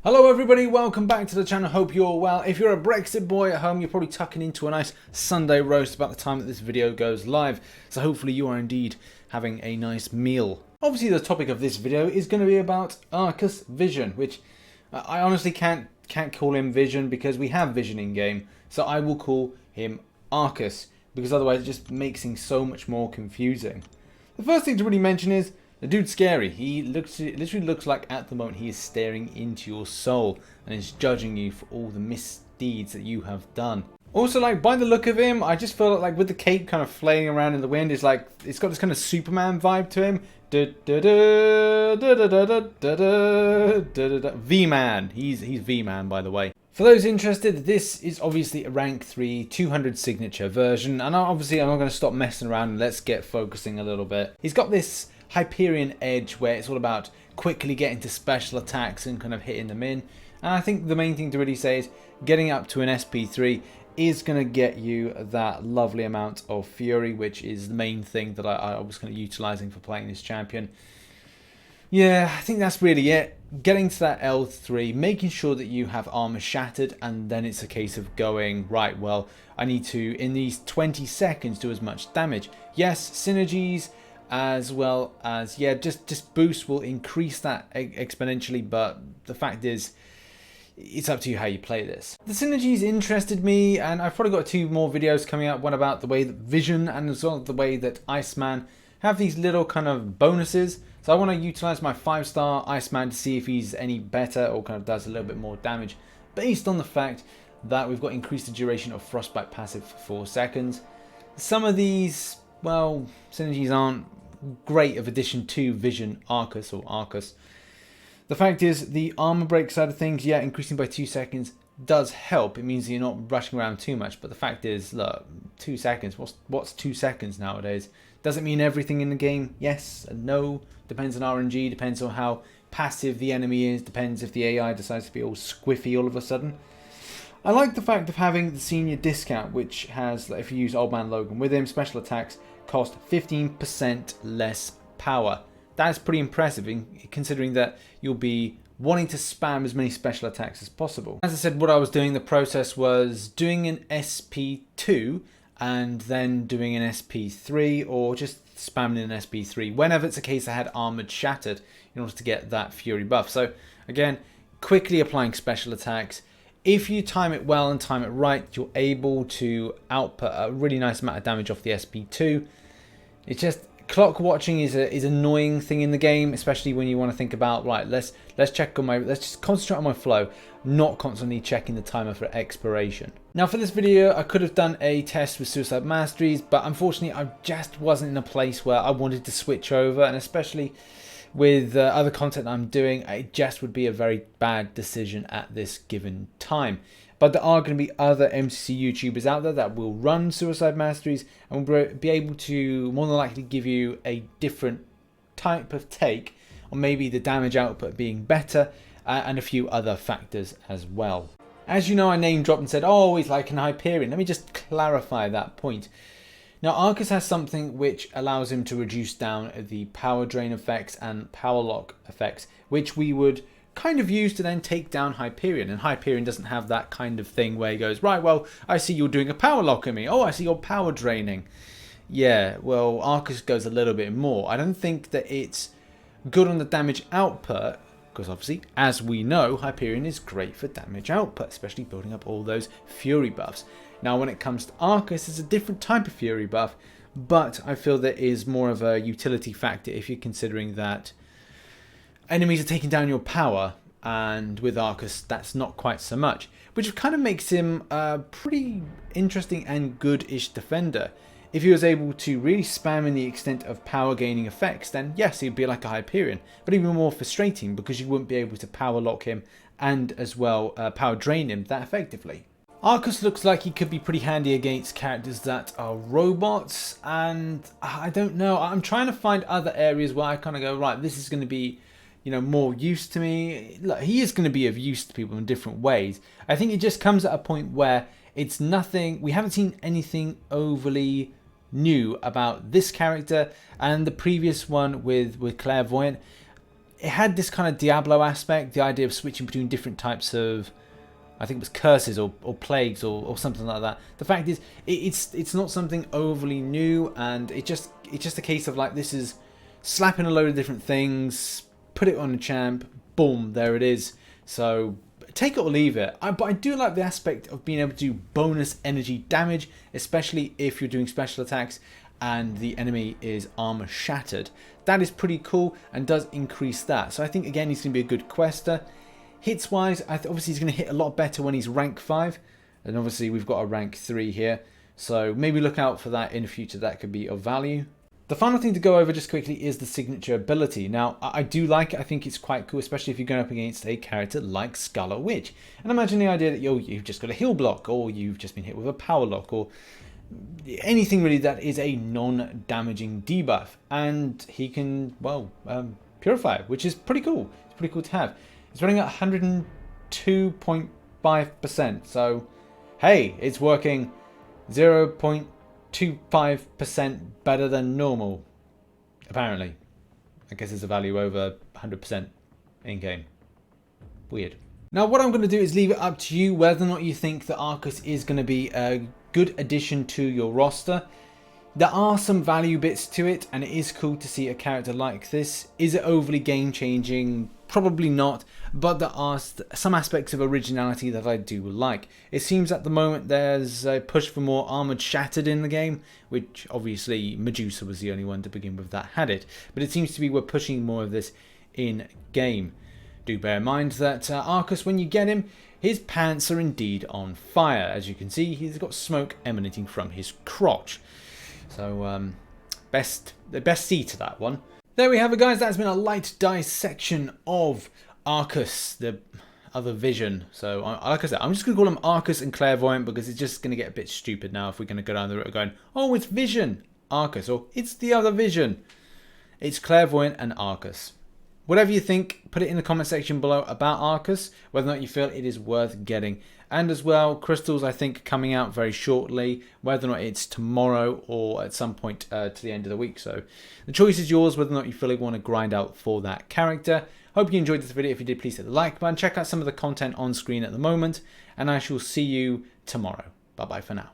Hello everybody, welcome back to the channel, hope you're all well. If you're a Brexit boy at home, you're probably tucking into a nice Sunday roast about the time that this video goes live. So hopefully you are indeed having a nice meal. Obviously the topic of this video is going to be about Aarkus Vision, which I honestly can't call him Vision because we have Vision in game. So I will call him Aarkus because otherwise it just makes things so much more confusing. The first thing to really mention is the dude's scary. He literally looks like at the moment he is staring into your soul and is judging you for all the misdeeds that you have done. Also, like, by the look of him, I just feel like with the cape kind of flailing around in the wind, it's like it's got this kind of Superman vibe to him. V-Man. He's V-Man, by the way. For those interested, this is obviously a rank 3 200 signature version, and obviously I'm not going to stop messing around and let's get focusing a little bit. He's got this Hyperion edge where it's all about quickly getting to special attacks and kind of hitting them in, and I think the main thing to really say is getting up to an SP3 is going to get you that lovely amount of fury, which is the main thing that I was kind of utilizing for playing this champion. Yeah, I think that's really it. Getting to that L3, making sure that you have armor shattered, and then it's a case of going, right, well, I need to, in these 20 seconds, do as much damage. Yes, synergies, as well as, yeah, just boost will increase that exponentially, but the fact is, it's up to you how you play this. The synergies interested me, and I've probably got 2 more videos coming out, one about the way that Vision and as well the way that Iceman have these little kind of bonuses. So I want to utilize my 5-star Iceman to see if he's any better or kind of does a little bit more damage, based on the fact that we've got increased the duration of Frostbite passive for 4 seconds. Some of these, well, synergies aren't great of addition to Vision Aarkus or Aarkus. The fact is, the armor break side of things, yeah, increasing by 2 seconds does help. It means you're not rushing around too much, but the fact is, look, 2 seconds, what's 2 seconds nowadays? Does it mean everything in the game? Yes and no. Depends on RNG, depends on how passive the enemy is, depends if the AI decides to be all squiffy all of a sudden. I like the fact of having the senior discount, which has, if you use Old Man Logan with him, special attacks cost 15% less power. That is pretty impressive, considering that you'll be wanting to spam as many special attacks as possible. As I said, what I was doing, the process was doing an SP2 and then doing an SP3, or just spamming an SP3 whenever it's a case I had Armored Shattered in order to get that Fury buff. So again, quickly applying special attacks. If you time it well and time it right, you're able to output a really nice amount of damage off the SP2. It's just clock watching is an annoying thing in the game, especially when you want to think about, right, let's just concentrate on my flow, not constantly checking the timer for expiration. Now for this video, I could have done a test with Suicide Masteries, but unfortunately I just wasn't in a place where I wanted to switch over, and especially with other content I'm doing, it just would be a very bad decision at this given time. But there are going to be other MCC YouTubers out there that will run Suicide Masteries and will be able to more than likely give you a different type of take on maybe the damage output being better and a few other factors as well. As you know, I name dropped and said, oh, he's like an Hyperion. Let me just clarify that point. Now, Aarkus has something which allows him to reduce down the power drain effects and power lock effects, which we would kind of use to then take down Hyperion, and Hyperion doesn't have that kind of thing where he goes, right, well, I see you're doing a power lock on me, oh, I see you're power draining. Yeah, well, Aarkus goes a little bit more. I don't think that it's good on the damage output, because obviously, as we know, Hyperion is great for damage output, especially building up all those Fury buffs. Now, when it comes to Aarkus, it's a different type of Fury buff, but I feel there is more of a utility factor if you're considering that enemies are taking down your power, and with Aarkus that's not quite so much, which kind of makes him a pretty interesting and good-ish defender. If he was able to really spam in the extent of power gaining effects, then yes, he'd be like a Hyperion, but even more frustrating because you wouldn't be able to power lock him and as well power drain him that effectively. Aarkus looks like he could be pretty handy against characters that are robots, and I don't know, I'm trying to find other areas where I kind of go, right, this is going to be, you know, more use to me. Look, he is going to be of use to people in different ways. I think it just comes at a point where it's nothing, we haven't seen anything overly new about this character, and the previous one with Clairvoyant, it had this kind of Diablo aspect, the idea of switching between different types of, I think it was curses or plagues or something like that. The fact is, it's not something overly new, and it's just a case of like, this is slapping a load of different things, put it on a champ, boom, there it is. So take it or leave it. But I do like the aspect of being able to do bonus energy damage, especially if you're doing special attacks and the enemy is armor shattered. That is pretty cool and does increase that. So I think, again, he's going to be a good quester. Hits wise, obviously he's going to hit a lot better when he's rank 5. And obviously we've got a rank 3 here. So maybe look out for that in the future. That could be of value. The final thing to go over just quickly is the signature ability. Now, I do like it. I think it's quite cool, especially if you're going up against a character like Scarlet Witch. And imagine the idea that you've just got a heal block, or you've just been hit with a power lock, or anything really that is a non-damaging debuff. And he can, well, purify it, which is pretty cool. It's pretty cool to have. It's running at 102.5%. So, hey, it's working 0.25% better than normal, apparently. I guess there's a value over 100% in-game. Weird. Now what I'm going to do is leave it up to you whether or not you think that Aarkus is going to be a good addition to your roster. There are some value bits to it, and it is cool to see a character like this. Is it overly game-changing? Probably not, but there are some aspects of originality that I do like. It seems at the moment there's a push for more Armored Shattered in the game, which obviously Medusa was the only one to begin with that had it. But it seems to be we're pushing more of this in game. Do bear in mind that Aarkus, when you get him, his pants are indeed on fire. As you can see, he's got smoke emanating from his crotch. So, the best see to that one. There we have it, guys. That's been a light dissection of Aarkus, the other vision. So, like I said, I'm just going to call him Aarkus and Clairvoyant because it's just going to get a bit stupid now if we're going to go down the route of going, oh, it's Vision, Aarkus, or it's the other Vision. It's Clairvoyant and Aarkus. Whatever you think, put it in the comment section below about Aarkus, whether or not you feel it is worth getting. And as well, crystals, I think, coming out very shortly, whether or not it's tomorrow or at some point to the end of the week. So the choice is yours, whether or not you feel you want to grind out for that character. Hope you enjoyed this video. If you did, please hit the like button. Check out some of the content on screen at the moment, and I shall see you tomorrow. Bye-bye for now.